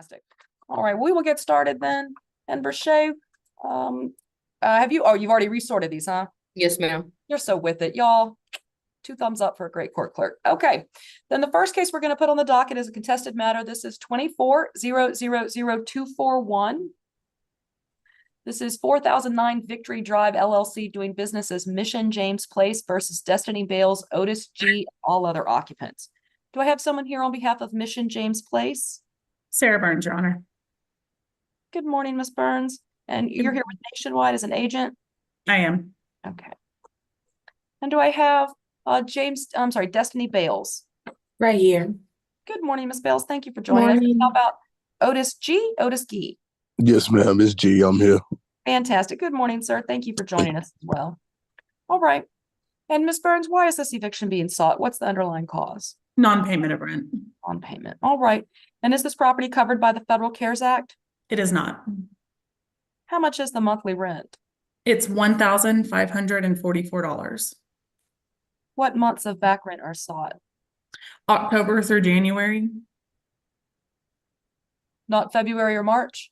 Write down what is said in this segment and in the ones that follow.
Fantastic. All right, we will get started then. And Brashay, you've already resorted these, huh? Yes, ma'am. You're so with it, y'all. 2 thumbs up for a great court clerk. Okay, then the first case we're going to put on the docket is a contested matter. This is 24-000-241. This is 4009 Victory Drive LLC doing business as Mission James Place versus Destiny Bales, Otis G, all other occupants. Do I have someone here on behalf of Mission James Place? Sarah Burns, Your Honor. Good morning, Ms. Burns. And you're here with Nationwide as an agent? I am. Okay. And do I have Destiny Bales? Right here. Good morning, Ms. Bales. Thank you for joining us. How about Otis G? Otis Gee? Yes, ma'am. It's G. I'm here. Fantastic. Good morning, sir. Thank you for joining us as well. All right. And Ms. Burns, why is this eviction being sought? What's the underlying cause? Non-payment of rent. Non-payment. All right. And is this property covered by the Federal CARES Act? It is not. How much is the monthly rent? It's $1,544. What months of back rent are sought? October through January. Not February or March?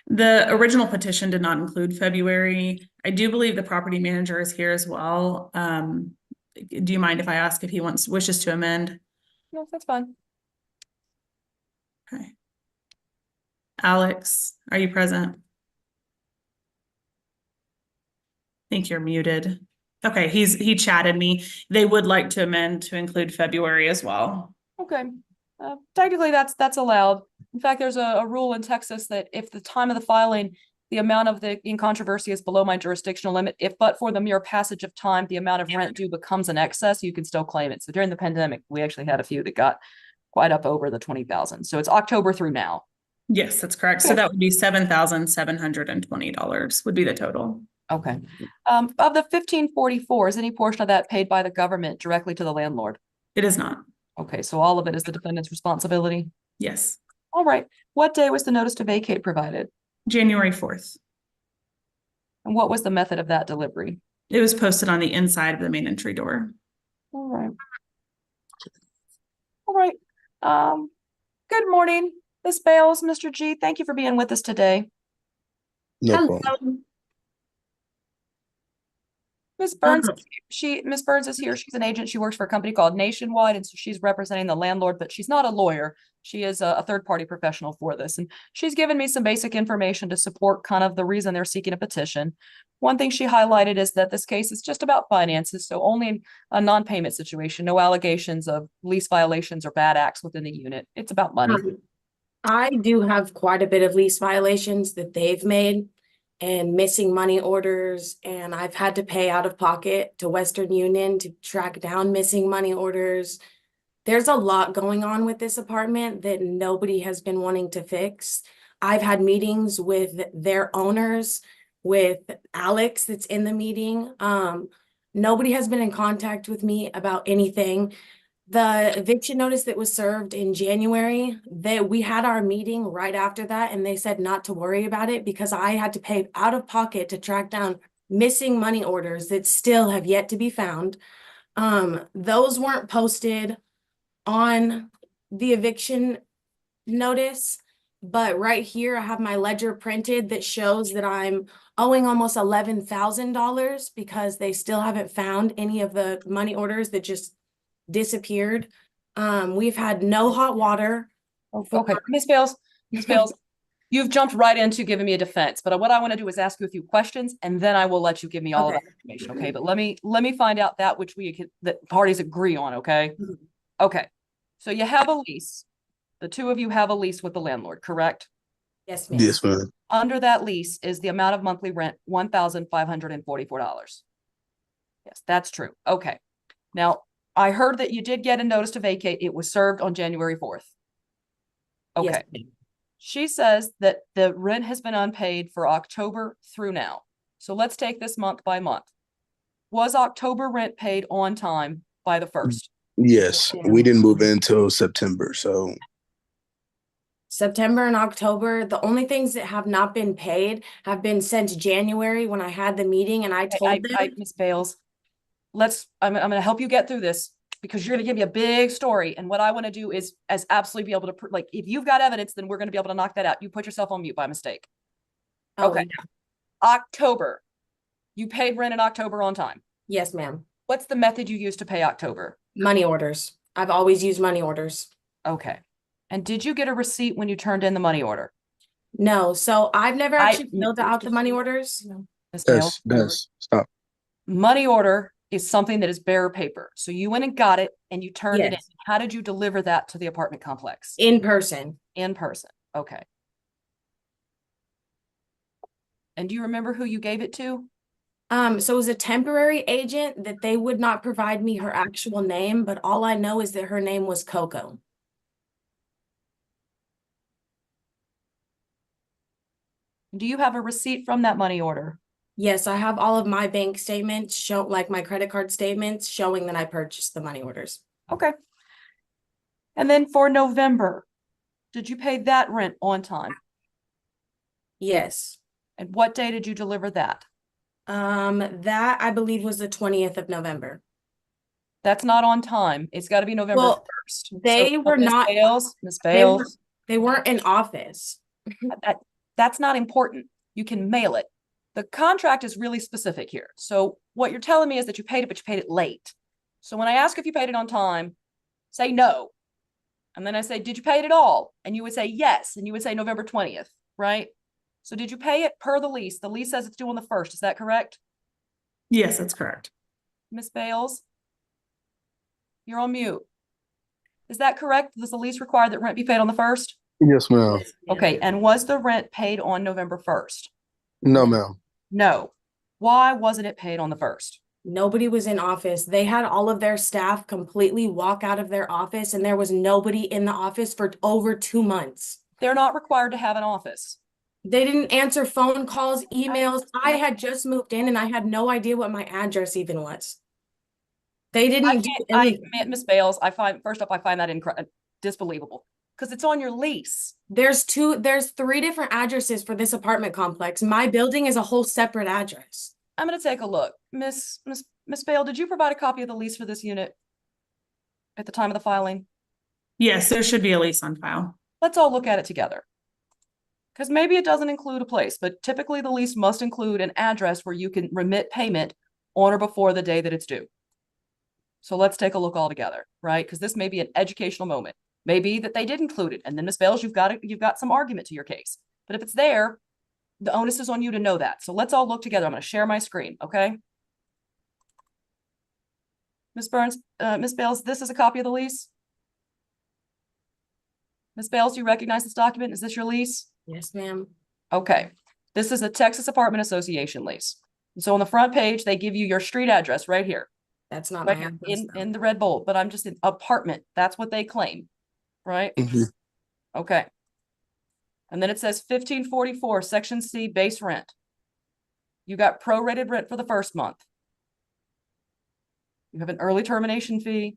The original petition did not include February. I do believe the property manager is here as well. Do you mind if I ask if he wishes to amend? No, that's fine. Okay. Alex, are you present? I think you're muted. Okay, he chatted me. They would like to amend to include February as well. Okay. Technically, that's allowed. In fact, there's a rule in Texas that if the time of the filing, the amount of the in controversy is below my jurisdictional limit, but for the mere passage of time, the amount of rent due becomes an excess, you can still claim it. So during the pandemic, we actually had a few that got quite up over the 20,000. So it's October through now. Yes, that's correct. So that would be $7,720 would be the total. Okay. Of the 1544, is any portion of that paid by the government directly to the landlord? It is not. Okay, so all of it is the defendant's responsibility? Yes. All right. What day was the notice to vacate provided? January 4th. And what was the method of that delivery? It was posted on the inside of the main entry door. All right. All right. Good morning, Ms. Bales, Mr. G. Thank you for being with us today. No problem. Ms. Burns, Ms. Burns is here. She's an agent. She works for a company called Nationwide, and so she's representing the landlord, but she's not a lawyer. She is a third-party professional for this, and she's given me some basic information to support kind of the reason they're seeking a petition. One thing she highlighted is that this case is just about finances, so only a non-payment situation, no allegations of lease violations or bad acts within the unit. It's about money. I do have quite a bit of lease violations that they've made and missing money orders, and I've had to pay out of pocket to Western Union to track down missing money orders. There's a lot going on with this apartment that nobody has been wanting to fix. I've had meetings with their owners, with Alex that's in the meeting. Nobody has been in contact with me about anything. The eviction notice that was served in January, we had our meeting right after that, and they said not to worry about it because I had to pay out of pocket to track down missing money orders that still have yet to be found. Those weren't posted on the eviction notice, but right here I have my ledger printed that shows that I'm owing almost $11,000 because they still haven't found any of the money orders that just disappeared. We've had no hot water. Okay, Ms. Bales, you've jumped right into giving me a defense, but what I want to do is ask you a few questions, and then I will let you give me all of that information. Okay, but let me find out that which that parties agree on. Okay. Okay, so you have a lease. The two of you have a lease with the landlord, correct? Yes, ma'am. Yes, ma'am. Under that lease is the amount of monthly rent $1,544. Yes, that's true. Okay, now I heard that you did get a notice to vacate. It was served on January 4th. Okay. Yes. She says that the rent has been unpaid for October through now. So let's take this month by month. Was October rent paid on time by the 1st? Yes, we didn't move in until September, so. September and October, the only things that have not been paid have been since January when I had the meeting and I told them. Ms. Bales, I'm going to help you get through this because you're going to give me a big story. And what I want to do is absolutely be able to, like, if you've got evidence, then we're going to be able to knock that out. You put yourself on mute by mistake. Oh, Okay. yeah. October. You paid rent in October on time. Yes, ma'am. What's the method you used to pay October? Money orders. I've always used money orders. Okay. And did you get a receipt when you turned in the money order? No, so I've never actually filled out the money orders. Ms. Bales? Stop. Money order is something that is bearer paper. So you went and got it and you turned it in. Yes. How did you deliver that to the apartment complex? In person. In person. Okay. And do you remember who you gave it to? So it was a temporary agent that they would not provide me her actual name, but all I know is that her name was Coco. Do you have a receipt from that money order? Yes, I have all of my bank statements like my credit card statements showing that I purchased the money orders. Okay. And then for November, did you pay that rent on time? Yes. And what day did you deliver that? That I believe was the 20th of November. That's not on time. It's got to be November Well, 1st. they were not. Miss Bales. They weren't in office. That's not important. You can mail it. The contract is really specific here. So what you're telling me is that you paid it, but you paid it late. So when I ask if you paid it on time, say no. And then I say, did you pay it at all? And you would say yes. And you would say November 20th, right? So did you pay it per the lease? The lease says it's due on the 1st. Is that correct? Yes, that's correct. Miss Bales? You're on mute. Is that correct? Does the lease require that rent be paid on the 1st? Yes, ma'am. Okay. And was the rent paid on November 1st? No, ma'am. No. Why wasn't it paid on the 1st? Nobody was in office. They had all of their staff completely walk out of their office, and there was nobody in the office for over 2 months. They're not required to have an office. They didn't answer phone calls, emails. I had just moved in and I had no idea what my address even was. They didn't do anything. Miss Bales, I find that disbelievable because it's on your lease. There's 3 different addresses for this apartment complex. My building is a whole separate address. I'm going to take a look. Miss Bale, did you provide a copy of the lease for this unit at the time of the filing? Yes, there should be a lease on file. Let's all look at it together. Because maybe it doesn't include a place, but typically the lease must include an address where you can remit payment on or before the day that it's due. So let's take a look all together, right? Because this may be an educational moment. Maybe that they did include it. And then Ms. Bales, you've got some argument to your case. But if it's there, the onus is on you to know that. So let's all look together. I'm going to share my screen, okay? Ms. Burns, Ms. Bales, this is a copy of the lease? Ms. Bales, do you recognize this document? Is this your lease? Yes, ma'am. Okay. This is a Texas Apartment Association lease. So on the front page, they give you your street address right here. That's not Right my here address. in the red bold, but I'm just in apartment. That's what they claim, right? Mhm. Okay. And then it says 1544, Section C, base rent. You got prorated rent for the first month. You have an early termination fee,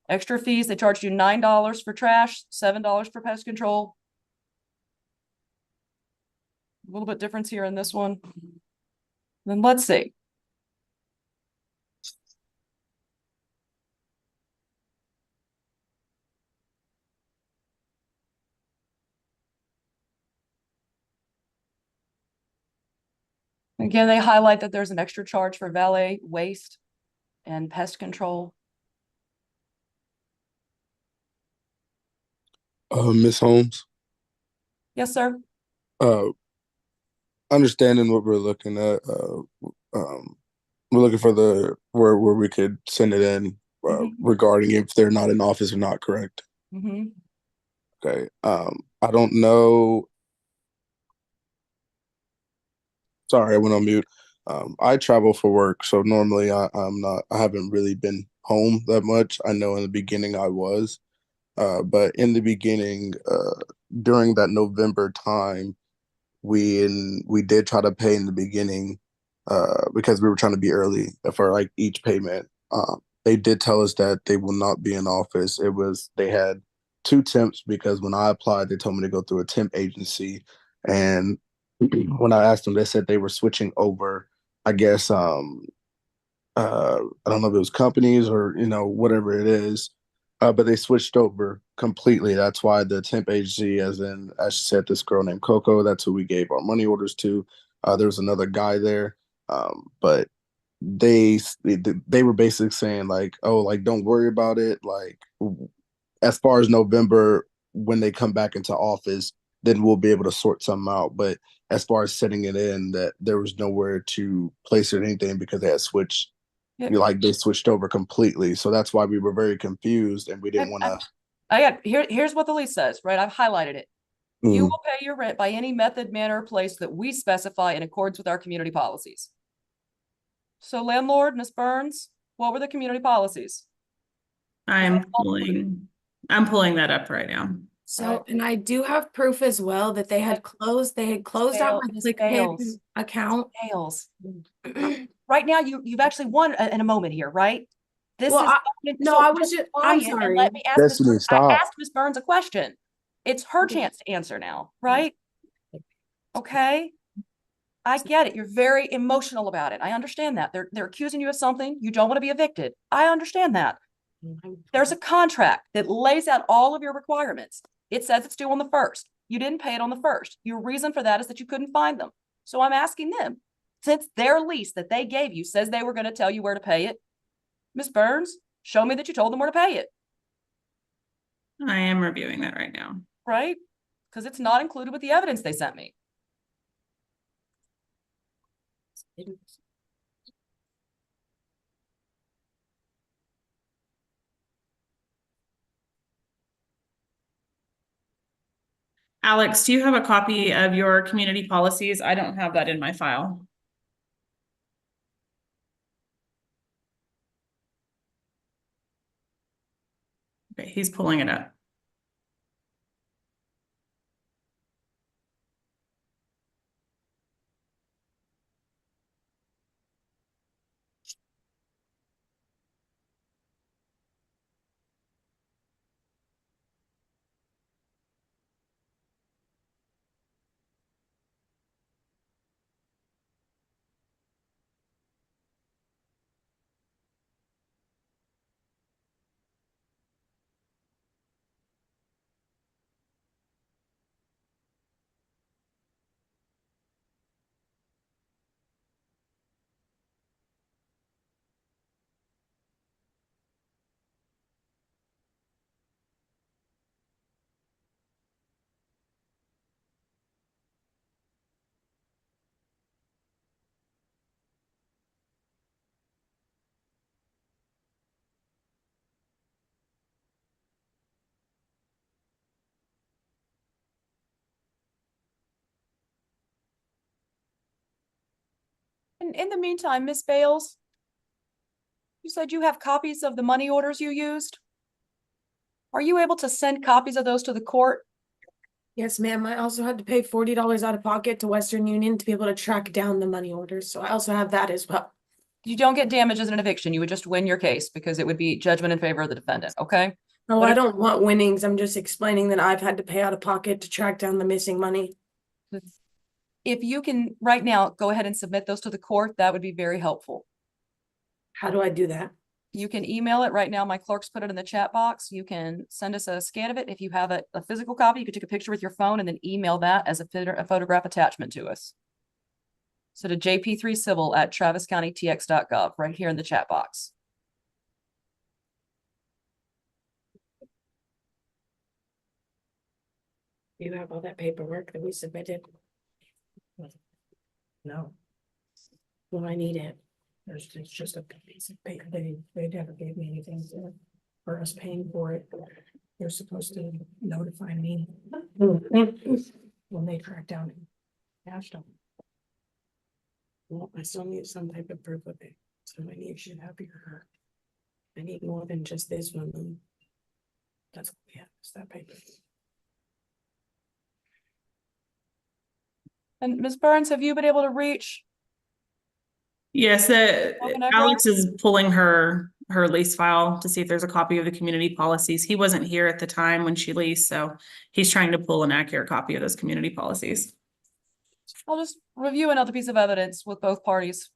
extra fees. They charged you $9 for trash, $7 for pest control. A little bit difference here in this one. Then let's see. Again, they highlight that there's an extra charge for valet, waste, and pest control. Ms. Holmes, Yes, sir. understanding what we're looking at, we're looking for where we could send it in regarding if they're not in office or not, correct? Mm-hmm. Okay. I don't know. Sorry, I went on mute. I travel for work, so normally I haven't really been home that much. I know in the beginning I was, but in the beginning, during that November time, we did try to pay in the beginning, because we were trying to be early for like each payment. They did tell us that they will not be in office. They had 2 temps because when I applied, they told me to go through a temp agency, and when I asked them, they said they were switching over, I guess, I don't know if it was companies or, you know, whatever it is. But they switched over completely. That's why the temp agency, as she said, this girl named Coco, that's who we gave our money orders to. There was another guy there. But they were basically saying like, oh, like don't worry about it. Like as far as November, when they come back into office, then we'll be able to sort something out. But as far as setting it in, that there was nowhere to place it or anything because they had switched, Yeah. like they switched over completely. So that's why we were very confused and we didn't want to. I got here's what the lease says, right? I've highlighted it. You will pay your rent by any method, manner, or place that we specify in accordance with our community policies. So landlord, Ms. Burns, what were the community policies? I'm pulling that up right now. So, and I do have proof as well that they had closed out my Ms. ClickPay account. Scales. Right now, you've actually won in a moment here, right? This Well, is no, I was just, I'm sorry. let me ask Destiny, I stop. asked Ms. Burns a question. It's her chance to answer now, right? Okay. I get it. You're very emotional about it. I understand that. They're accusing you of something. You don't want to be evicted. I understand that. There's a contract that lays out all of your requirements. It says it's due on the 1st. You didn't pay it on the 1st. Your reason for that is that you couldn't find them. So I'm asking them, since their lease that they gave you says they were going to tell you where to pay it, Ms. Burns, show me that you told them where to pay it. I am reviewing that right now. Right? Because it's not included with the evidence they sent me. Alex, do you have a copy of your community policies? I don't have that in my file. Okay, he's pulling it up. And in the meantime, Miss Bales, you said you have copies of the money orders you used. Are you able to send copies of those to the court? Yes, ma'am. I also had to pay $40 out of pocket to Western Union to be able to track down the money orders. So I also have that as well. You don't get damages in an eviction. You would just win your case because it would be judgment in favor of the defendant. Okay. No, But I don't want winnings. I'm just explaining that I've had to pay out of pocket to track down the missing money. if you can right now go ahead and submit those to the court, that would be very helpful. How do I do that? You can email it right now. My clerks put it in the chat box. You can send us a scan of it. If you have a physical copy, you could take a picture with your phone and then email that as a photograph attachment to us. So to jp3civil@traviscountytx.gov right here in the chat box. Do you have all that paperwork that we submitted? No, Well, I need it. it's just a piece of paper. They never gave me anything for us paying for it. They're supposed to notify me when they track down and cash them. Well, I still need some type of proof of it. So I need you to have your. I need more than just this one. That's what we have, is that paper. And Ms. Burns, have you been able to reach? Yes, Alex is pulling her lease file to see if there's a copy of the community policies. He wasn't here at the time when she leased, so he's trying to pull an accurate copy of those community policies. I'll just review another piece of evidence with both parties.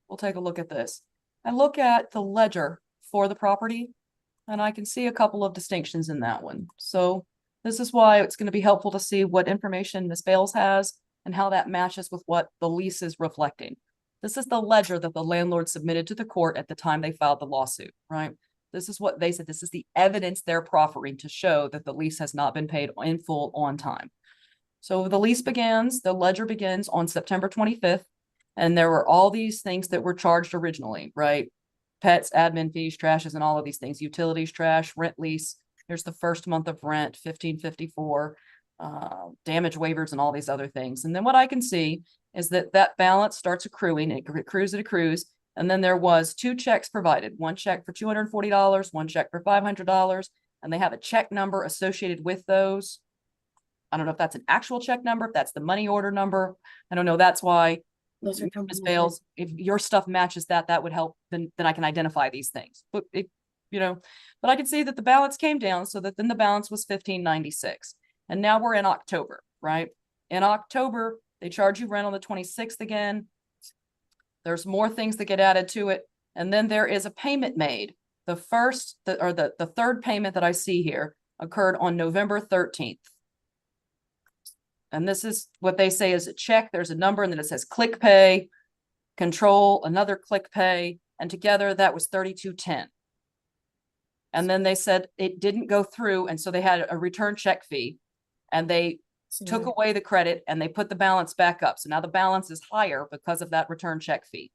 We'll take a look at this. I look at the ledger for the property and I can see a couple of distinctions in that one. So this is why it's going to be helpful to see what information Ms. Bales has and how that matches with what the lease is reflecting. This is the ledger that the landlord submitted to the court at the time they filed the lawsuit, right? This is what they said. This is the evidence they're proffering to show that the lease has not been paid in full on time. So the ledger begins on September 25th, and there were all these things that were charged originally, right? Pets, admin fees, trashes, and all of these things, utilities, trash, rent lease. Here's the first month of rent, 1554, damage waivers, and all these other things. And then what I can see is that that balance starts accruing, it accrues, and then there was 2 checks provided, one check for $240, one check for $500, and they have a check number associated with those. I don't know if that's an actual check number, if that's the money order number. I don't know. That's why Those are Ms. Bales, if your stuff matches that, that would help. Then I can identify these things. But but I can see that the balance came down, so that then the balance was $1596. And now we're in October, right? In October, they charge you rent on the 26th again. There's more things that get added to it. And then there is a payment made. The third payment that I see here occurred on November 13th. And this is what they say is a check. There's a number, and then it says click pay, control, another click pay, and together that was $32.10. And then they said it didn't go through, and so they had a return check fee, and they took away the credit and they put the balance back up. So now the balance is higher because of that return check fee.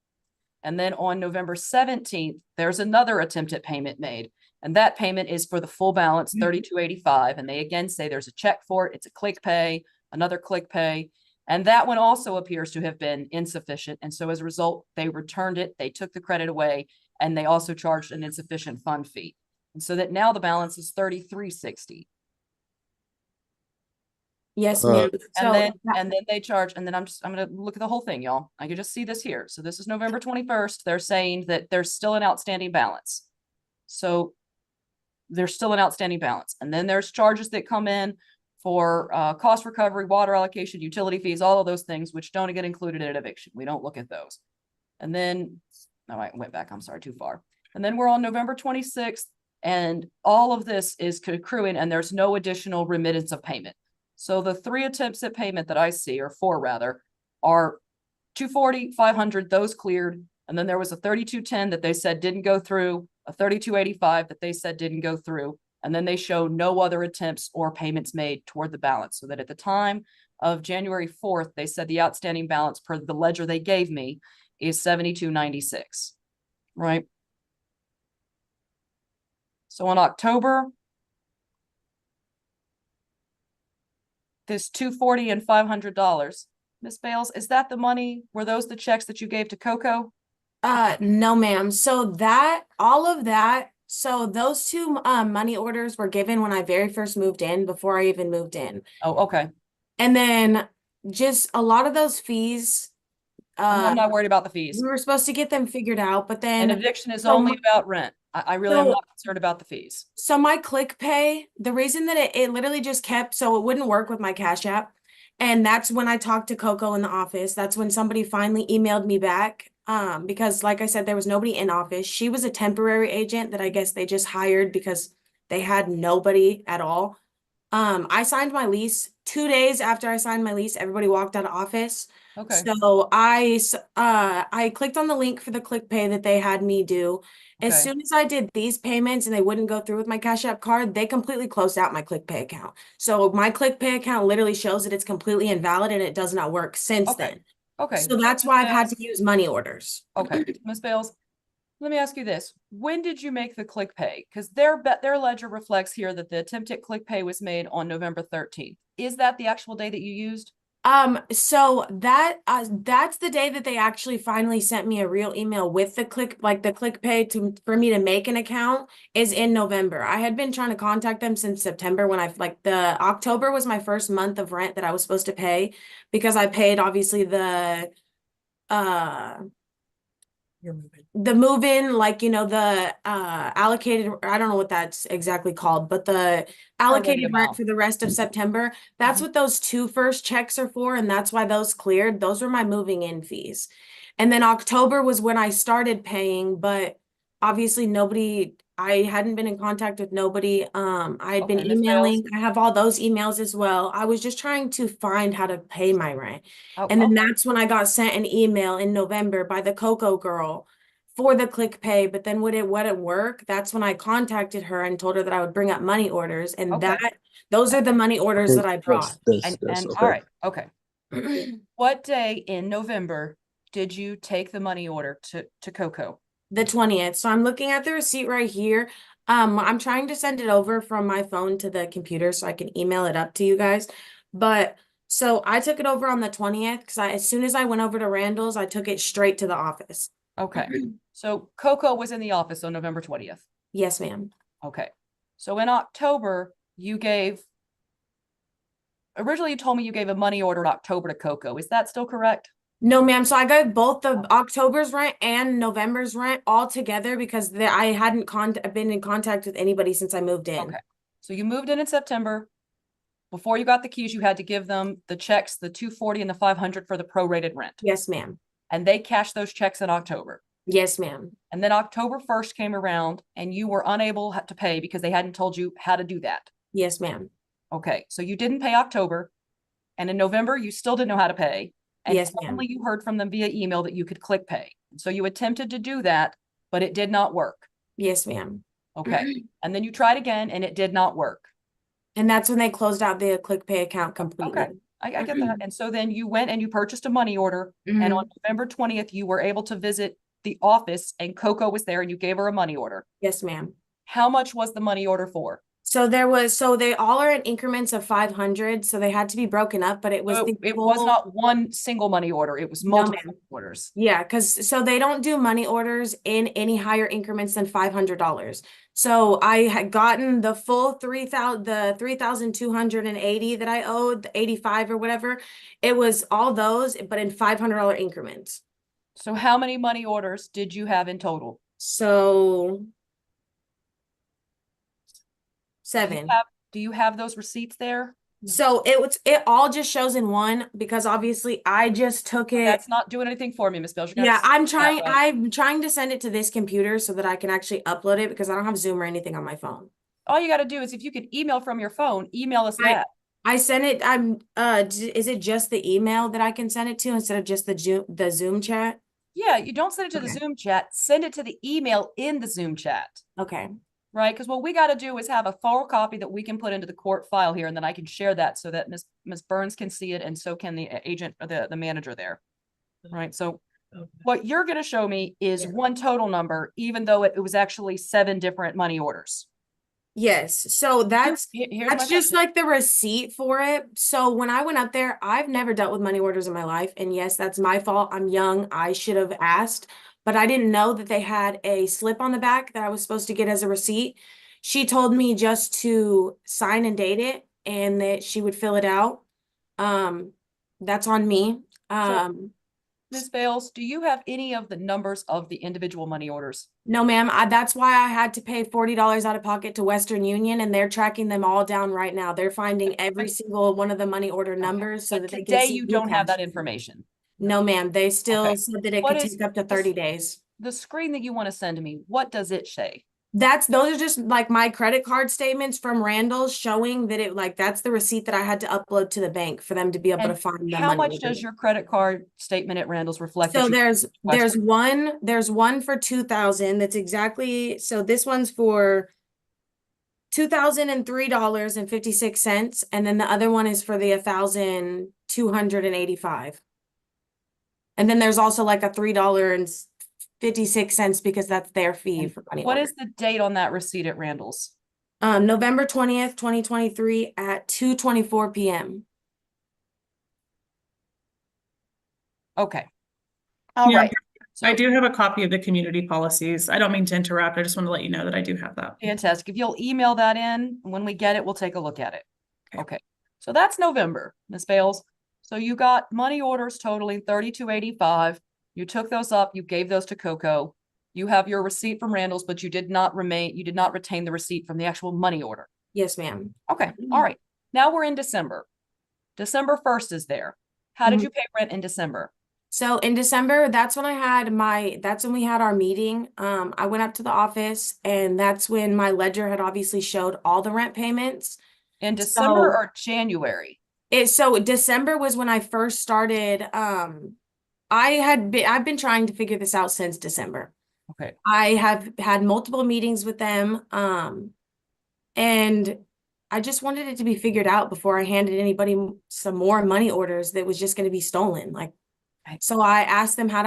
And then on November 17th, there's another attempt at payment made, and that payment is for the full balance, $32.85. And they again say there's a check for it. It's a click pay, another click pay, and that one also appears to have been insufficient. And so as a result, they returned it, they took the credit away, and they also charged an insufficient fund fee. And so that now the balance is $33.60. Yes, ma'am. And then they charge, and then I'm gonna look at the whole thing, y'all. I can just see this here. So this is November 21st. They're saying that there's still an outstanding balance. So there's still an outstanding balance. And then there's charges that come in for cost recovery, water allocation, utility fees, all of those things, which don't get included in an eviction. We don't look at those. And then, no, I went back, I'm sorry, too far. And then we're on November 26th, and all of this is accruing, and there's no additional remittance of payment. So the 3 attempts at payment that I see, or 4 rather, are $240, $500, those cleared. And then there was a $32.10 that they said didn't go through, a $32.85 that they said didn't go through. And then they show no other attempts or payments made toward the balance. So that at the time of January 4th, they said the outstanding balance per the ledger they gave me is $72.96, right? So in October, this $240 and $500. Ms. Bales, is that the money? Were those the checks that you gave to Coco? No, ma'am. So so those 2 money orders were given when I very first moved in, before I even moved in. Oh, okay. And then just a lot of those fees, I'm not worried about the fees. we were supposed to get them figured out, but then An eviction is only about rent. I really am not concerned about the fees. so my click pay, the reason that it literally just kept, so it wouldn't work with my Cash App. And that's when I talked to Coco in the office. That's when somebody finally emailed me back. Because like I said, there was nobody in office. She was a temporary agent that I guess they just hired because they had nobody at all. I signed my lease 2 days after I signed my lease. Everybody walked out of office. Okay. So I clicked on the link for the click pay that they had me do. As Okay. soon as I did these payments and they wouldn't go through with my Cash App card, they completely closed out my click pay account. So my click pay account literally shows that it's completely invalid and it does not work since Okay. then. Okay. So that's why I've had to use money orders. Okay. Ms. Bales, let me ask you this. When did you make the click pay? Because their ledger reflects here that the attempt at click pay was made on November 13th. Is that the actual day that you used? So that's the day that they actually finally sent me a real email with the click pay for me to make an account is in November. I had been trying to contact them since September when the October was my first month of rent that I was supposed to pay because I paid obviously the move-in, the allocated, I don't know what that's exactly called, but the allocated rent for the rest of September, that's what those 2 first checks are for, and that's why those cleared. Those were my moving in fees. And then October was when I started paying, but obviously I hadn't been in contact with nobody. I had been Okay, Ms. Bales. emailing. I have all those emails as well. I was just trying to find how to pay my rent. Oh, And then okay. that's when I got sent an email in November by the Coco girl for the click pay. But then when it wouldn't work, that's when I contacted her and told her that I would bring up money orders. And Okay. those are the money orders that I brought. And okay. all right, okay. What day in November did you take the money order to Coco? The 20th. So I'm looking at the receipt right here. I'm trying to send it over from my phone to the computer so I can email it up to you guys. But so I took it over on the 20th because as soon as I went over to Randall's, I took it straight to the office. Okay, so Coco was in the office on November 20th. Yes, ma'am. Okay, so in October, originally you told me you gave a money order in October to Coco. Is that still correct? No, ma'am. So I got both the October's rent and November's rent all together because I hadn't been in contact with anybody since I moved in. Okay, so you moved in September. Before you got the keys, you had to give them the checks, the 240 and the 500 for the prorated rent. Yes, ma'am. And they cashed those checks in October. Yes, ma'am. And then October 1st came around and you were unable to pay because they hadn't told you how to do that. Yes, ma'am. Okay, so you didn't pay October. And in November, you still didn't know how to pay. And Yes, ma'am. finally you heard from them via email that you could click pay. So you attempted to do that, but it did not work. Yes, ma'am. Okay. And then you tried again and it did not work. And that's when they closed out the click pay account completely. Okay. I get that. And so then you went and you purchased a money order. And on November 20th, you were able to visit the office and Coco was there and you gave her a money order. Yes, ma'am. How much was the money order for? So they all are in increments of 500. So they had to be broken up, but it was It was not one single money order. It was multiple ma'am. orders. Yeah, because so they don't do money orders in any higher increments than $500. So I had gotten the full 3,280 that I owed, the 85 or whatever. It was all those, but in $500 increments. So how many money orders did you have in total? So 7. Do you have those receipts there? So it all just shows in one because obviously I just took it. That's not doing anything for me, Miss Bales. Yeah, I'm trying to send it to this computer so that I can actually upload it because I don't have Zoom or anything on my phone. All you got to do is if you could email from your phone, email us that. I sent it. Is it just the email that I can send it to instead of just the Zoom chat? Yeah, you don't send it to the Zoom chat. Send it to the email in the Zoom chat. Okay. Right, because what we got to do is have a full copy that we can put into the court file here, and then I can share that so that Ms. Burns can see it, and so can the agent or the manager there. Right, so what you're going to show me is one total number, even though it was actually 7 different money orders. Yes, so that's Here's just like the receipt for it. So when I went up there, I've never dealt with money orders in my life, and yes, that's my fault. I'm young. I should have asked. But I didn't know that they had a slip on the back that I was supposed to get as a receipt. She told me just to sign and date it and that she would fill it out. That's on me. Ms. Bales, do you have any of the numbers of the individual money orders? No, ma'am. That's why I had to pay $40 out of pocket to Western Union, and they're tracking them all down right now. They're finding every single one of the money order numbers so that they can today see you who don't have cashed that it. information. No, ma'am. They still said that it What could is take up to 30 days. The screen that you want to send to me, what does it say? Those are just like my credit card statements from Randall's showing that that's the receipt that I had to upload to the bank for them to be able to find the How money. much does your credit card statement at Randall's reflect? So there's one for 2,000. That's exactly, so this one's for $2,003.56, and then the other one is for the 1,285. And then there's also like a $3.56 because that's their fee for money What order. is the date on that receipt at Randall's? November 20th, 2023 at 2:24 p.m. Okay. All right. So, I do have a copy of the community policies. I don't mean to interrupt. I just want to let you know that I do have that. Fantastic. If you'll email that in, when we get it, we'll take a look at it. Okay. So that's November, Ms. Bales. So you got money orders totaling $32.85. You took those up, you gave those to Coco. You have your receipt from Randall's, but you did not retain the receipt from the actual money order. Yes, ma'am. Okay. All right. Now we're in December. December 1st is there. How did you pay rent in December? So in December, that's when we had our meeting. I went up to the office and that's when my ledger had obviously showed all the rent payments. In December So- or January? So December was when I first started, I've been trying to figure this out since December. Okay. I have had multiple meetings with them, and I just wanted it to be figured out before I handed anybody some more money orders that was just going to be stolen. Like, Right. so I asked them how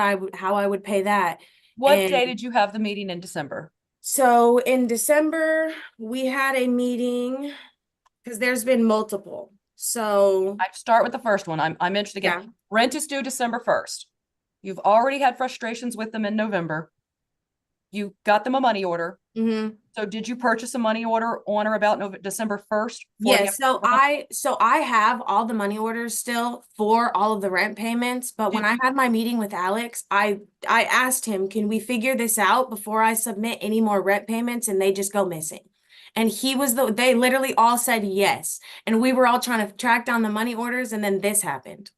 I would pay that. What And day did you have the meeting in December? so in December, we had a meeting because there's been multiple. So I start with the first one. I mentioned again, yeah. rent is due December 1st. You've already had frustrations with them in November. You got them a money order. Mm-hmm. So did you purchase a money order on or about December 1st? Yes, so I have all the money orders still for all of the rent payments, but when I had my meeting with Alex, I asked him, can we figure this out before I submit any more rent payments and they just go missing? And they literally all said yes. And we were all trying to track down the money orders and then this happened.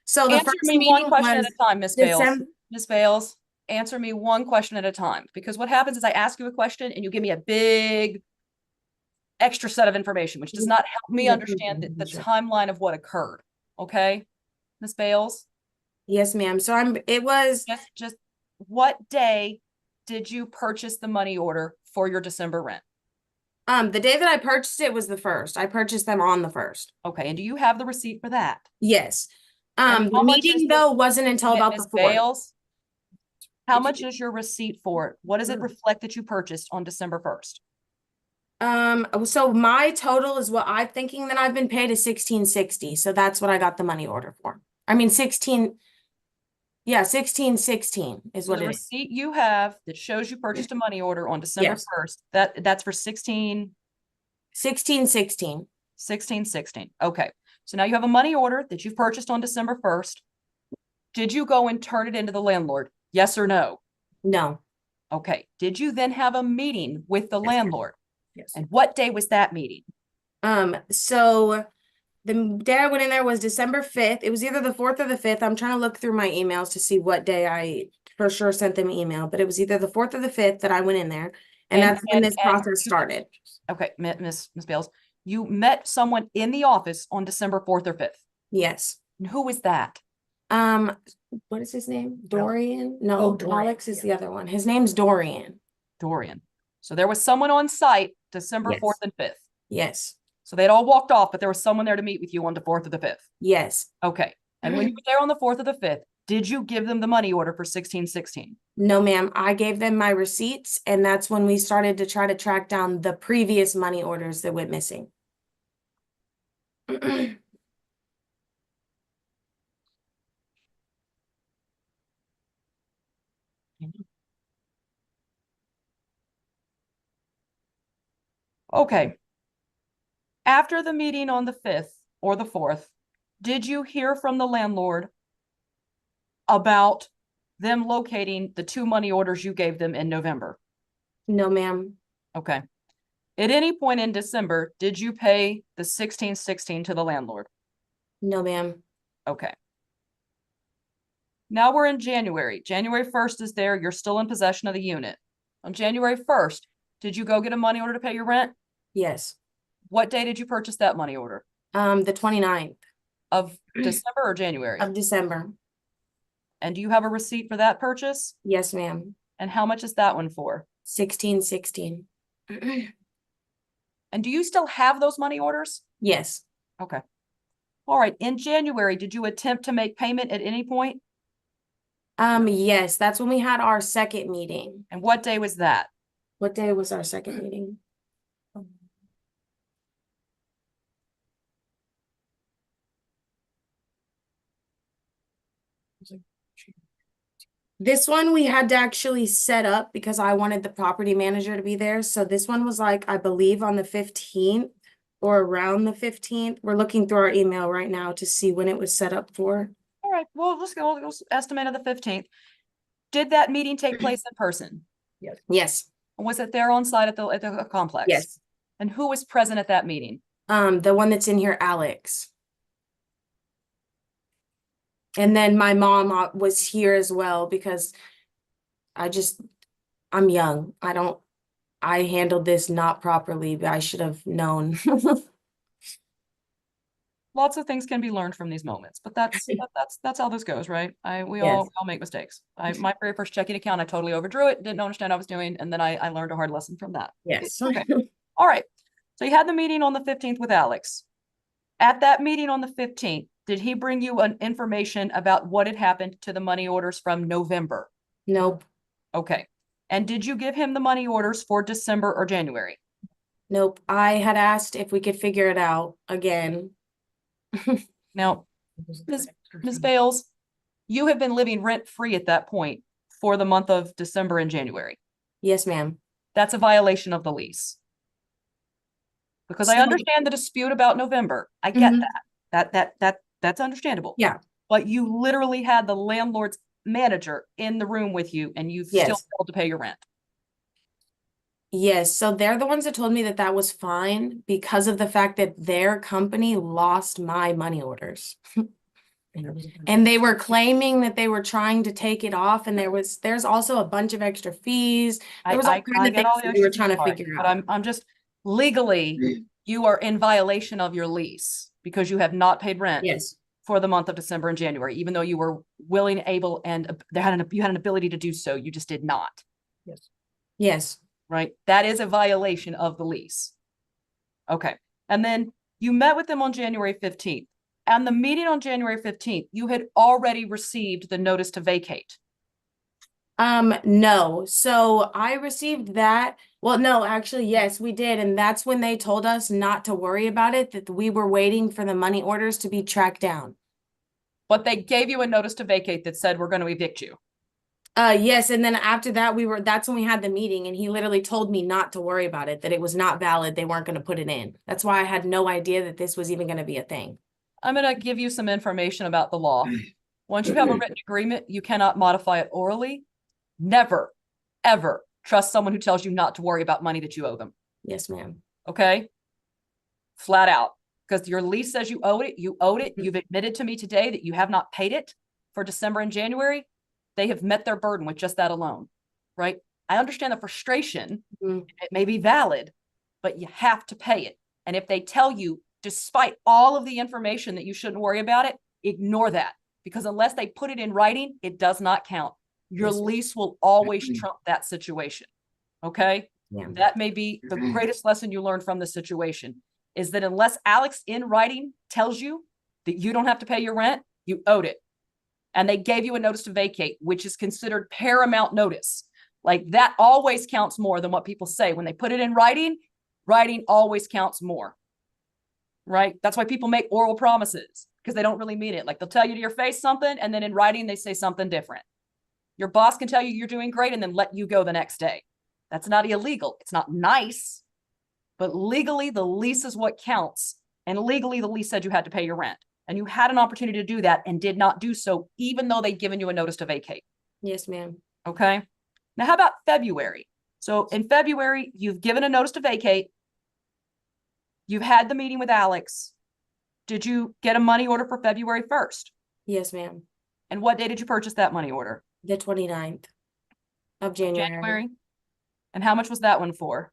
So the Answer first me one meeting question at was a time, Miss Bales. December. Miss Bales, answer me one question at a time. Because what happens is I ask you a question and you give me a big extra set of information, which does not help me understand the timeline of what occurred. Okay, Miss Bales? Yes, ma'am. So it was Just what day did you purchase the money order for your December rent? the day that I purchased it was the 1st. I purchased them on the 1st. Okay, and do you have the receipt for that? Yes. And The how much is meeting the- though wasn't until about Miss the 4th. Bales? How much is your receipt for it? What does it reflect that you purchased on December 1st? So my total is what I'm thinking that I've been paid is 1660. So that's what I got the money order for. I mean 1616 is So what the it is. receipt you have that shows you purchased a money order on December Yes. 1st, that's for 1616. 1616. Okay. So now you have a money order that you've purchased on December 1st. Did you go and turn it into the landlord? Yes or no? No. Okay. Did you then have a meeting with the landlord? Yes. And what day was that meeting? So the day I went in there was December 5th. It was either the 4th or the 5th. I'm trying to look through my emails to see what day I for sure sent them an email, but it was either the 4th or the 5th that I went in there. And that's when this process started. Okay, Miss Bales, you met someone in the office on December 4th or 5th. Yes. And who was that? What is his name? Dorian? No, Oh, Dorian, Alex is the other one. His name's Dorian. Dorian. So there was someone on site December Yes. 4th and 5th. Yes. So they'd all walked off, but there was someone there to meet with you on the 4th or the 5th. Yes. Okay. And when you were there on the 4th or the 5th, did you give them the money order for 1616? No, ma'am. I gave them my receipts, and that's when we started to try to track down the previous money orders that went missing. Okay. After the meeting on the 5th or the 4th, did you hear from the landlord about them locating the 2 money orders you gave them in November? No, ma'am. Okay. At any point in December, did you pay the 1616 to the landlord? No, ma'am. Okay. Now we're in January. January 1st is there. You're still in possession of the unit. On January 1st, did you go get a money order to pay your rent? Yes. What day did you purchase that money order? The 29th Of December or January? of December. And do you have a receipt for that purchase? Yes, ma'am. And how much is that one for? 1616. And do you still have those money orders? Yes. Okay. All right. In January, did you attempt to make payment at any point? Yes, that's when we had our second meeting. And what day was that? What day was our second meeting? This one we had to actually set up because I wanted the property manager to be there. So this one was like, I believe on the 15th or around the 15th. We're looking through our email right now to see when it was set up for. All right. Well, let's go estimate of the 15th. Did that meeting take place in person? Yes. Was it there on site at the complex? Yes. And who was present at that meeting? The one that's in here, Alex. And then my mom was here as well because I'm young. I handled this not properly, but I should have known. Lots of things can be learned from these moments, but that's how this goes, right? We Yes. all make mistakes. My very first checking account, I totally overdrew it, didn't understand what I was doing, and then I learned a hard lesson from that. Yes. Okay. All right. So you had the meeting on the 15th with Alex. At that meeting on the 15th, did he bring you an information about what had happened to the money orders from November? Nope. Okay. And did you give him the money orders for December or January? Nope. I had asked if we could figure it out again. Now, Ms. Bales, you have been living rent-free at that point for the month of December and January. Yes, ma'am. That's a violation of the lease. Because I So- understand the dispute about November. I get Mhm. that's understandable. Yeah. But you literally had the landlord's manager in the room with you and you still Yes. failed to pay your rent. Yes, so they're the ones that told me that that was fine because of the fact that their company lost my money orders. And they were claiming that they were trying to take it off, and there's also a bunch of extra fees. There was all kind of get things all the that we were extra trying to part, figure but out. I'm just legally, you are in violation of your lease because you have not paid rent Yes, for the month of December and January, even though you were willing, able, and you had an ability to do so. You just did not, yes, right? That is a violation of the lease. Okay. And then you met with them on January 15th. And the meeting on January 15th, you had already received the notice to vacate. no. So I received that. Well, no, actually, yes, we did. And that's when they told us not to worry about it, that we were waiting for the money orders to be tracked down. But they gave you a notice to vacate that said, we're going to evict you. Yes, and then after that, that's when we had the meeting, and he literally told me not to worry about it, that it was not valid, they weren't gonna put it in. That's why I had no idea that this was even gonna be a thing. I'm going to give you some information about the law. Once you have a written agreement, you cannot modify it orally. Never, ever trust someone who tells you not to worry about money that you owe them. Yes, ma'am. Okay? Flat out. Because your lease says you owed it. You owed it. You've admitted to me today that you have not paid it for December and January. They have met their burden with just that alone, right? I understand the frustration. Mhm. It may be valid, but you have to pay it. And if they tell you, despite all of the information, that you shouldn't worry about it, ignore that. Because unless they put it in writing, it does not count. Your Yes. lease will always trump that situation. Okay? Yeah. That may be the greatest lesson you learn from this situation, is that unless Alex in writing tells you that you don't have to pay your rent, you owed it. And they gave you a notice to vacate, which is considered paramount notice. Like that always counts more than what people say. When they put it in writing, writing always counts more. Right? That's why people make oral promises, because they don't really mean it. Like they'll tell you to your face something, and then in writing, they say something different. Your boss can tell you you're doing great and then let you go the next day. That's not illegal. It's not nice, but legally the lease is what counts. And legally the lease said you had to pay your rent, and you had an opportunity to do that and did not do so, even though they'd given you a notice to vacate. Yes, ma'am. Okay. Now, how about February? So in February, you've given a notice to vacate. You've had the meeting with Alex. Did you get a money order for February 1st? Yes, ma'am. And what day did you purchase that money order? The 29th of January. And how much was that one for?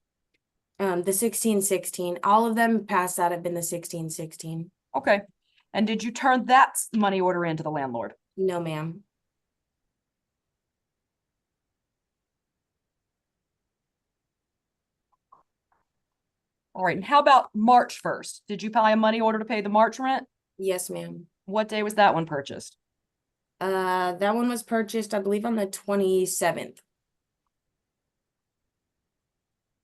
The 1616. All of them past that have been the 1616. Okay. And did you turn that money order into the landlord? No, ma'am. All right. And how about March 1st? Did you buy a money order to pay the March rent? Yes, ma'am. What day was that one purchased? That one was purchased, I believe, on the 27th.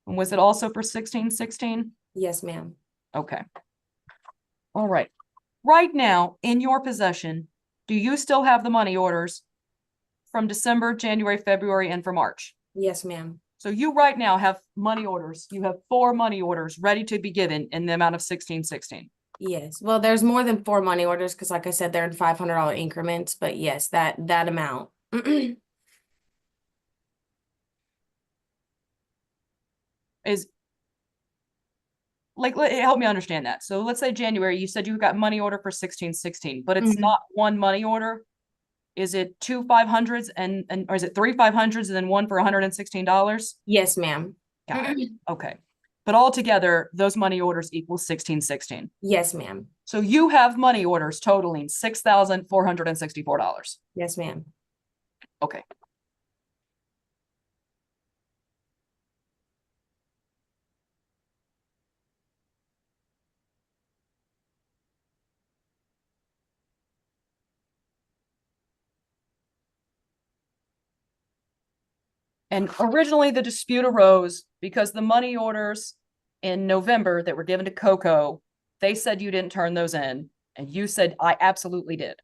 And was it also for 1616? Yes, ma'am. Okay. All right. Right now, in your possession, do you still have the money orders from December, January, February, and for March? Yes, ma'am. So you right now have money orders. You have 4 money orders ready to be given in the amount of 1616. Yes. Well, there's more than 4 money orders because, like I said, they're in $500 increments. But yes, that amount. Is like, help me understand that. So let's say January, you said you got money order for 1616, but it's Mhm. not one money order. Is it 2 500s or is it 3 500s and then one for $116? Yes, ma'am. Got it. Okay. But altogether, those money orders equal 1616. Yes, ma'am. So you have money orders totaling $6,464. Yes, ma'am. Okay. And originally the dispute arose because the money orders in November that were given to Coco, they said you didn't turn those in, and you said I absolutely did.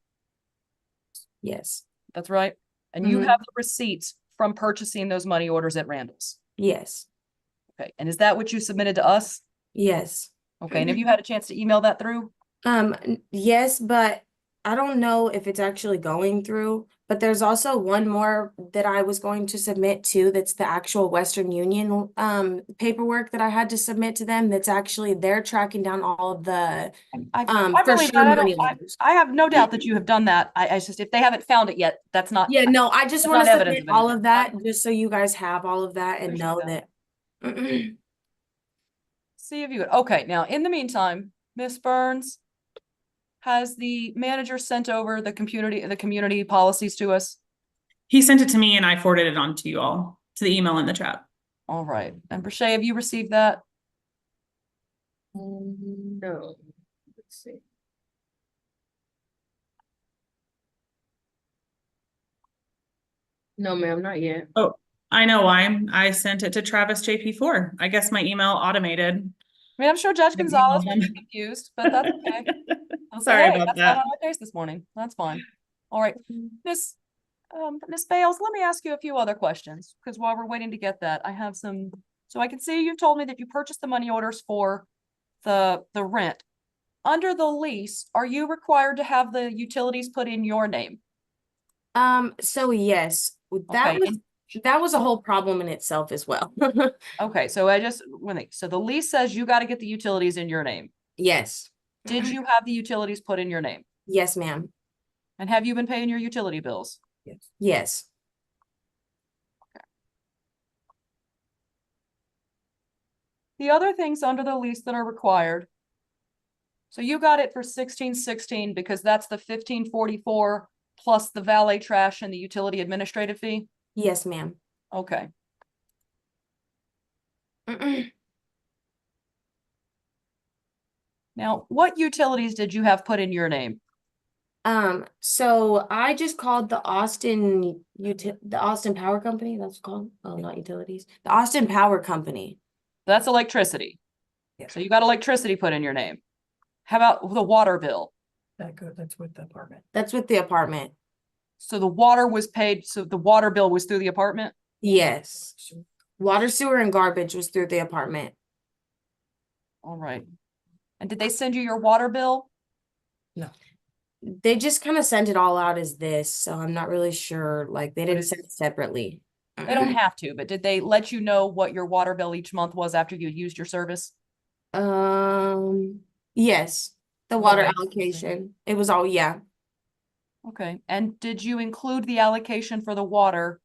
Yes. That's right. And you Mhm. have the receipts from purchasing those money orders at Randall's. Yes. Okay. And is that what you submitted to us? Yes. Okay. And have you had a chance to email that through? Yes, but I don't know if it's actually going through, but there's also one more that I was going to submit to, that's the actual Western Union paperwork that I had to submit to them. That's actually, they're tracking down all of the I for believe sure that. money orders. I have no doubt that you have done that. I just, if they haven't found it yet, that's not. Yeah, no, I just That's want not to evidence submit of all anything. of that, just so you guys have all of that and Appreciate know that. that. See if you would. Okay. Now, in the meantime, Miss Burns, has the manager sent over the community policies to us? He sent it to me and I forwarded it on to you all, to the email in the chat. All right. And Brashay, have you received that? No. Let's see. No, ma'am, not yet. Oh, I know why. I sent it to Travis JP4. I guess my email automated. I mean, I'm sure Judge I've Gonzalez emailed would be them. confused, but that's okay. I'll say, Sorry hey, about that's that. not on my case this morning. That's fine. All right. Miss Bales, let me ask you a few other questions, because while we're waiting to get that, I have some. So I can see you've told me that you purchased the money orders for the rent. Under the lease, are you required to have the utilities put in your name? So yes, that Okay, was a whole problem in itself as well. Okay, so so the lease says you got to get the utilities in your name. Yes. Did you have the utilities put in your name? Yes, ma'am. And have you been paying your utility bills? Yes. Yes. The other things under the lease that are required. So you got it for 1616 because that's the 1544 plus the valet trash and the utility administrative fee? Yes, ma'am. Okay. Now, what utilities did you have put in your name? So I just called the Austin Power Company, that's called, oh, not utilities, the Austin Power Company. That's electricity. Yeah. So you got electricity put in your name. How about the water bill? That's with the apartment. That's with the apartment. So the water was paid, so the water bill was through the apartment? Yes. Water, sewer, and garbage was through the apartment. All right. And did they send you your water bill? No. They just kind of sent it all out as this, so I'm not really sure. Like, they didn't send it separately. They don't have to, but did they let you know what your water bill each month was after you used your service? Yes, the What water was it? allocation. It was all, yeah. Okay. And did you include the allocation for the water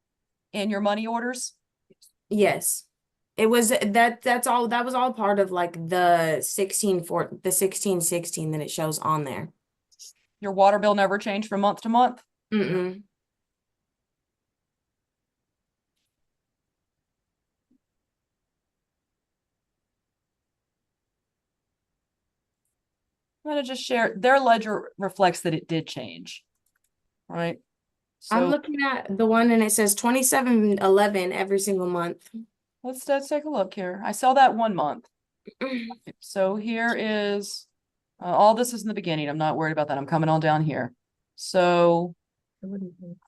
in your money orders? Yes. It was that was all part of like the 1616 that it shows on there. Your water bill never changed from month to month? Mm-mm. I'm gonna just share, their ledger reflects that it did change. Right? I'm So looking at the one and it says 2711 every single month. let's take a look here. I saw that 1 month. So here is, all this is in the beginning. I'm not worried about that. I'm coming on down here. So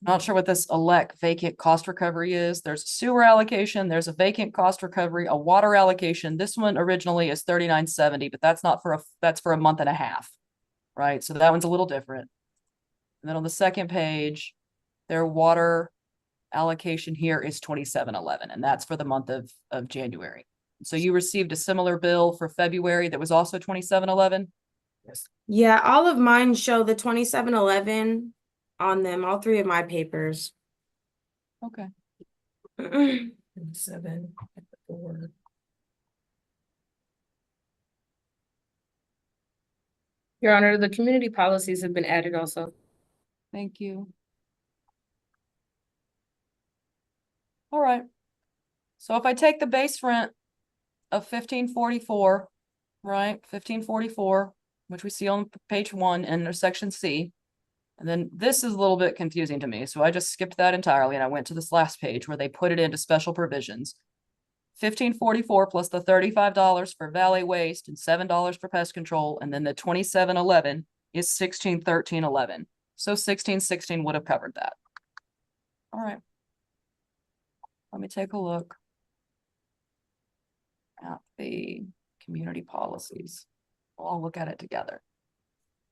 not sure what this elect vacant cost recovery is. There's a sewer allocation, there's a vacant cost recovery, a water allocation. This one originally is $39.70, but that's not for that's for a month and a half. Right? So that one's a little different. And then on the second page, their water allocation here is $27.11, and that's for the month of January. So you received a similar bill for February that was also $27.11? Yeah, all of mine show the 2711 on them, all three of my papers. Okay. And 7, 4. Your Honor, the community policies have been added also. Thank you. All right. So if I take the base rent of 1544, right, 1544, which we see on page 1 in their section C, and then this is a little bit confusing to me, so I just skipped that entirely and I went to this last page where they put it into special provisions. 1544 plus the $35 for valet waste and $7 for pest control, and then the 2711 is 161311. So 1616 would have covered that. All right. Let me take a look at the community policies. We'll all look at it together.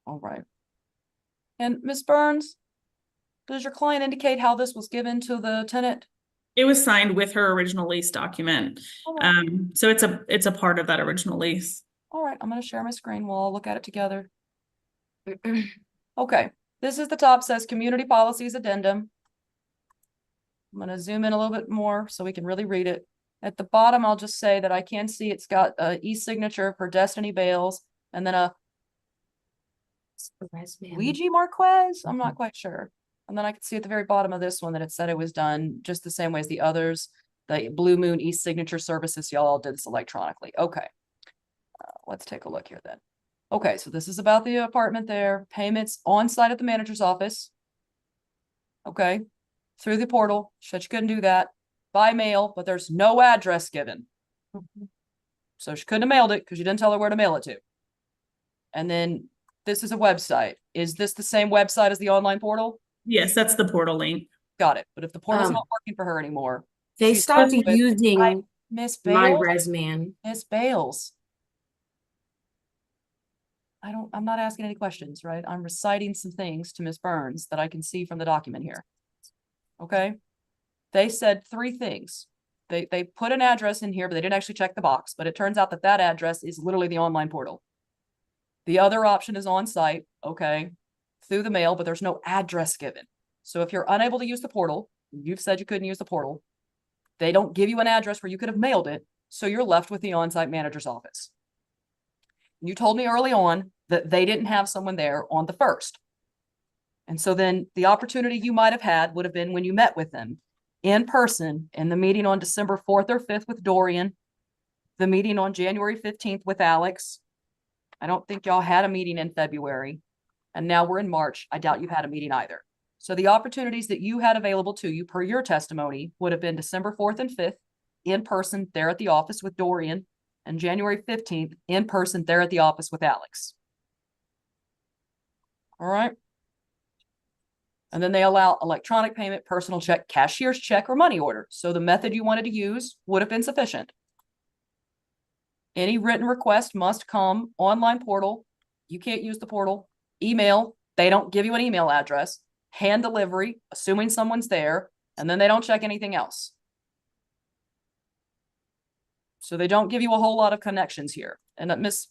All right. And Ms. Burns, does your client indicate how this was given to the tenant? It was signed with her original lease document. All right. So it's a part of that original lease. All right, I'm gonna share my screen. We'll all look at it together. Okay, this is the top, says community policies addendum. I'm gonna zoom in a little bit more so we can really read it. At the bottom, I'll just say that I can see it's got a e-signature for Destiny Bales and then a Luigi Marquez. I'm not quite sure. And then I could see at the very bottom of this one that it said it was done just the same way as the others. The Blue Moon e-signature services, y'all all did this electronically. Okay. Let's take a look here then. Okay, so this is about the apartment there. Payments on site at the manager's office. Okay, through the portal. Said she couldn't do that. By mail, but there's no address given. So she couldn't have mailed it because you didn't tell her where to mail it to. And then this is a website. Is this the same website as the online portal? Yes, that's the portal link. Got it. But if the portal's not working for her anymore, They she's stopped supposed to- using Miss my Bales, Resman. Miss Bales. I'm not asking any questions, right? I'm reciting some things to Miss Burns that I can see from the document here. Okay. They said 3 things. They put an address in here, but they didn't actually check the box, but it turns out that that address is literally the online portal. The other option is on site, okay, through the mail, but there's no address given. So if you're unable to use the portal, you've said you couldn't use the portal, they don't give you an address where you could have mailed it, so you're left with the on-site manager's office. You told me early on that they didn't have someone there on the 1st. And so then the opportunity you might have had would have been when you met with them in person in the meeting on December 4th or 5th with Dorian, the meeting on January 15th with Alex. I don't think y'all had a meeting in February. And now we're in March. I doubt you've had a meeting either. So the opportunities that you had available to you per your testimony would have been December 4th and 5th in person there at the office with Dorian, and January 15th in person there at the office with Alex. All right. And then they allow electronic payment, personal check, cashier's check, or money order. So the method you wanted to use would have been sufficient. Any written request must come online portal. You can't use the portal. Email, they don't give you an email address. Hand delivery, assuming someone's there, and then they don't check anything else. So they don't give you a whole lot of connections here. And Miss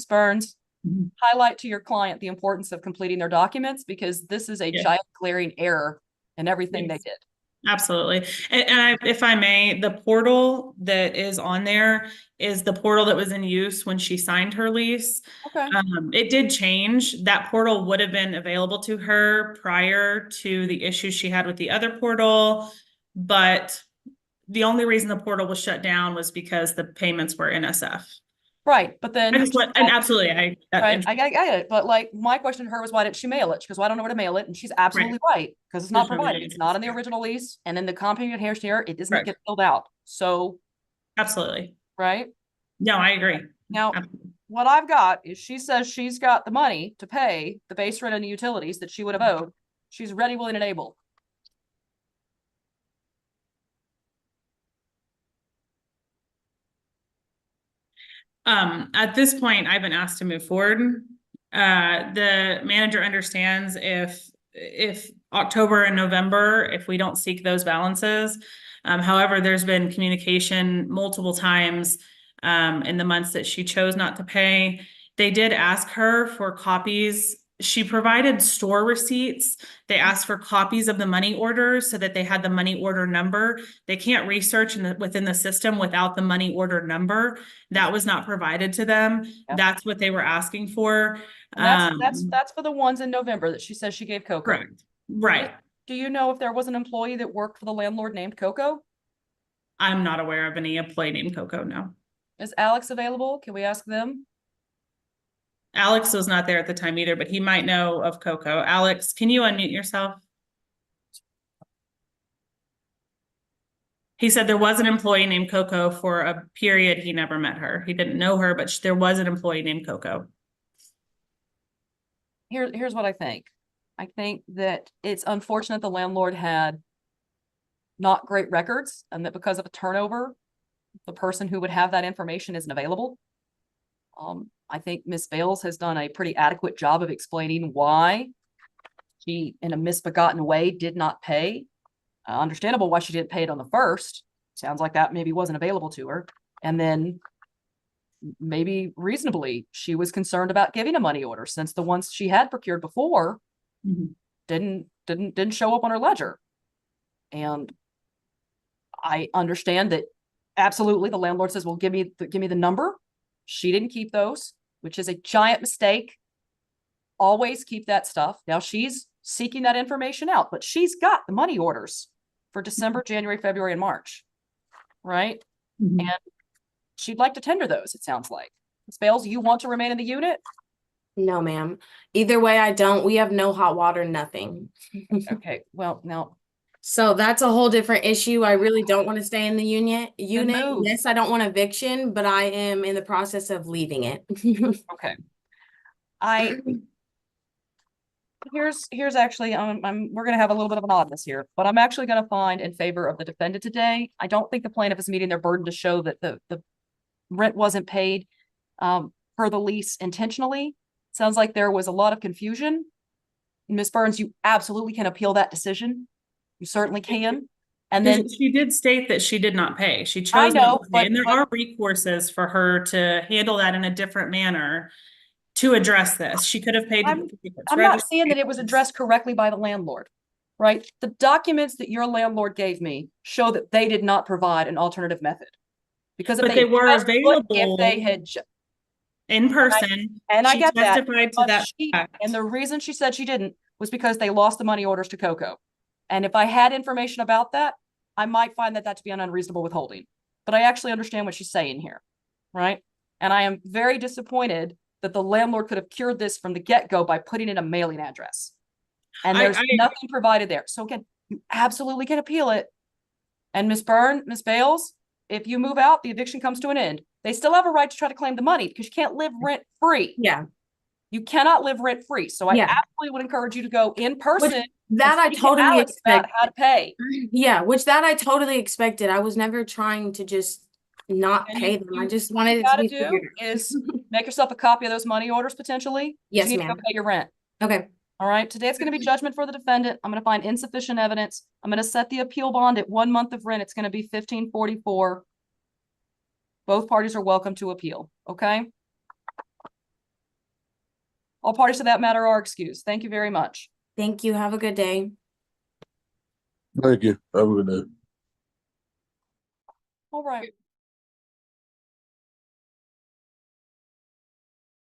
Burns, highlight to your client the importance of completing their documents, because this is a giant glaring error in everything they did. Absolutely. And if I may, the portal that is on there is the portal that was in use when she signed her lease. Okay. It did change. That portal would have been available to her prior to the issues she had with the other portal, but the only reason the portal was shut down was because the payments were NSF. Right, but then absolutely, I get it. But like my question to her was, why didn't she mail it? She goes, well, I don't know where to mail it, and she's absolutely right, because it's not provided. It's not in the original lease, and in the company here, it doesn't get filled out. So absolutely, right? No, I agree. Now, what I've got is she says she's got the money to pay the base rent and the utilities that she would have owed. She's ready, willing, and able. At this point, I've been asked to move forward. The manager understands if October and November, if we don't seek those balances. However, there's been communication multiple times in the months that she chose not to pay. They did ask her for copies she provided store receipts. They asked for copies of the money orders so that they had the money order number. They can't research within the system without the money order number. That was not provided to them. Yep. That's what they were asking for. And that's for the ones in November that she says she gave Coco. Correct. Right. Do you know if there was an employee that worked for the landlord named Coco? I'm not aware of any employee named Coco, no. Is Alex available? Can we ask them? Alex was not there at the time either, but he might know of Coco. Alex, can you unmute yourself? He said there was an employee named Coco for a period. He never met her. He didn't know her, but there was an employee named Coco. Here's what I think. I think that it's unfortunate the landlord had not great records, and that because of a turnover, the person who would have that information isn't available. I think Ms. Bales has done a pretty adequate job of explaining why she, in a misbegotten way, did not pay. Understandable why she didn't pay it on the first. Sounds like that maybe wasn't available to her. And then maybe reasonably, she was concerned about giving a money order since the ones she had procured before didn't show up on her ledger. And I understand that absolutely the landlord says, well, give me the number. She didn't keep those, which is a giant mistake. Always keep that stuff. Now she's seeking that information out, but she's got the money orders for December, January, February, and March, right? And she'd like to tender those, it sounds like. Ms. Bales, you want to remain in the unit? No, ma'am. Either way, I don't. We have no hot water, nothing. Okay, well, now, So that's a whole different issue. I really don't want to stay in the unit. move. Yes, I don't want eviction, but I am in the process of leaving it. okay. Here's actually, we're gonna have a little bit of an oddness here, but I'm actually gonna find in favor of the defendant today. I don't think the plaintiff is meeting their burden to show that the rent wasn't paid per the lease intentionally. Sounds like there was a lot of confusion. Ms. Burns, you absolutely can appeal that decision. You certainly can. And then she did state that she did not pay. She chose I know, not to pay, but- and there but- are recourses for her to handle that in a different manner to address this. She could have paid. I'm not saying that it was addressed correctly by the landlord, right? The documents that your landlord gave me show that they did not provide an alternative method. Because if But they were just would- available if they had in person. and I She get that, testified to but that fact. and the reason she said she didn't was because they lost the money orders to Coco. And if I had information about that, I might find that to be an unreasonable withholding. But I actually understand what she's saying here, right? And I am very disappointed that the landlord could have cured this from the get-go by putting in a mailing address. And there's nothing provided there. So again, you absolutely can appeal it. And Ms. Bales, if you move out, the eviction comes to an end. They still have a right to try to claim the money because you can't live rent-free. Yeah. You cannot live rent-free. So I absolutely would encourage you to go in person. That I totally expect. How to pay. Yeah, which that I totally expected. I was never trying to just not pay them. I just wanted it to be do is make yourself a copy of those money orders potentially. Yes, you need to go ma'am. pay your rent. Okay. All right. Today it's going to be judgment for the defendant. I'm going to find insufficient evidence. I'm going to set the appeal bond at 1 month of rent. It's going to be $1,544. Both parties are welcome to appeal. Okay. All parties to that matter are excused. Thank you very much. Thank you. Have a good day. Thank you. Have a good day. All right.